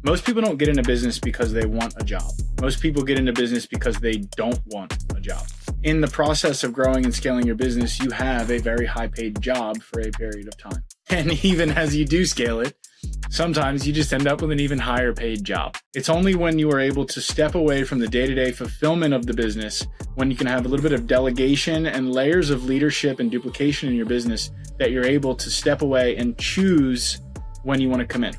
Most people don't get into business because they want a job. Most people get into business because they don't want a job. In the process of growing and scaling your business, you have a very high paid job for a period of time. And even as you do scale it, sometimes you just end up with an even higher paid job. It's only when you are able to step away from the day-to-day fulfillment of the business, when you can have a little bit of delegation and layers of leadership and duplication in your business, that you're able to step away and choose when you want to come in.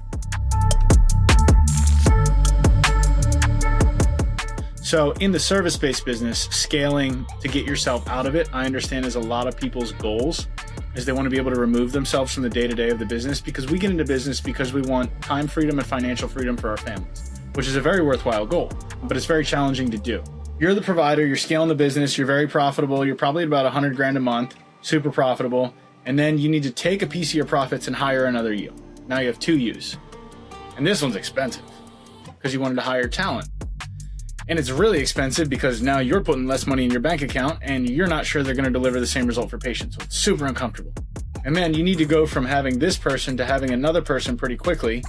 So in the service-based business, scaling to get yourself out of it, I understand is a lot of people's goals, is they want to be able to remove themselves from the day-to-day of the business, because we get into business because we want time freedom and financial freedom for our families, which is a very worthwhile goal, but it's very challenging to do. You're the provider, you're scaling the business, you're very profitable, you're probably at about 100 grand a month, super profitable, and then you need to take a piece of your profits and hire another you. Now you have two yous. And this one's expensive because you wanted to hire talent. And it's really expensive because now you're putting less money in your bank account and you're not sure they're going to deliver the same result for patients. So it's super uncomfortable. And then you need to go from having this person to having another person pretty quickly,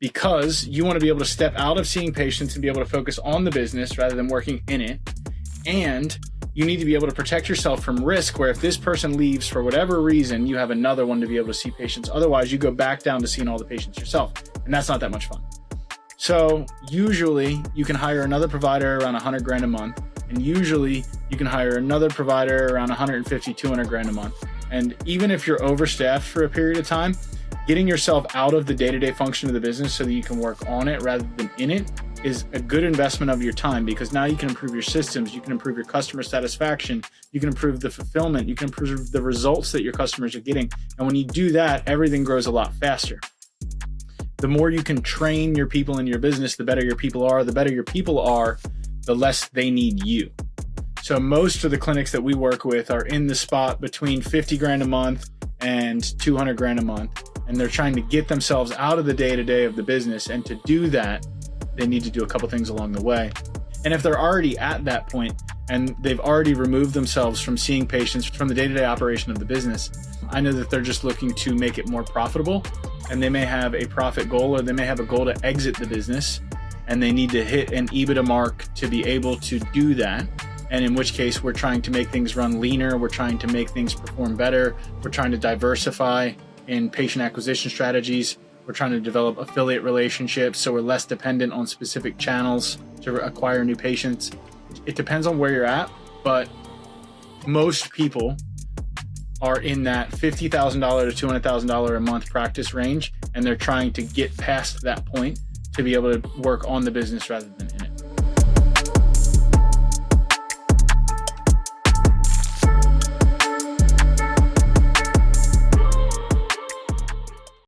because you want to be able to step out of seeing patients and be able to focus on the business rather than working in it. And you need to be able to protect yourself from risk, where if this person leaves for whatever reason, you have another one to be able to see patients. Otherwise, you go back down to seeing all the patients yourself. And that's not that much fun. So usually you can hire another provider around 100 grand a month. And usually you can hire another provider around 150, 200 grand a month. And even if you're overstaffed for a period of time, getting yourself out of the day-to-day function of the business so that you can work on it rather than in it is a good investment of your time, because now you can improve your systems, you can improve your customer satisfaction, you can improve the fulfillment, you can improve the results that your customers are getting. And when you do that, everything grows a lot faster. The more you can train your people in your business, the better your people are. The better your people are, the less they need you. So most of the clinics that we work with are in the spot between 50 grand a month and 200 grand a month. And they're trying to get themselves out of the day-to-day of the business. And to do that, they need to do a couple things along the way. And if they're already at that point and they've already removed themselves from seeing patients from the day-to-day operation of the business, I know that they're just looking to make it more profitable. And they may have a profit goal, or they may have a goal to exit the business, and they need to hit an EBITDA mark to be able to do that. And in which case, we're trying to make things run leaner. We're trying to make things perform better. We're trying to diversify in patient acquisition strategies. We're trying to develop affiliate relationships so we're less dependent on specific channels to acquire new patients. It depends on where you're at, but most people are in that $50,000 to $200,000 a month practice range, and they're trying to get past that point to be able to work on the business rather than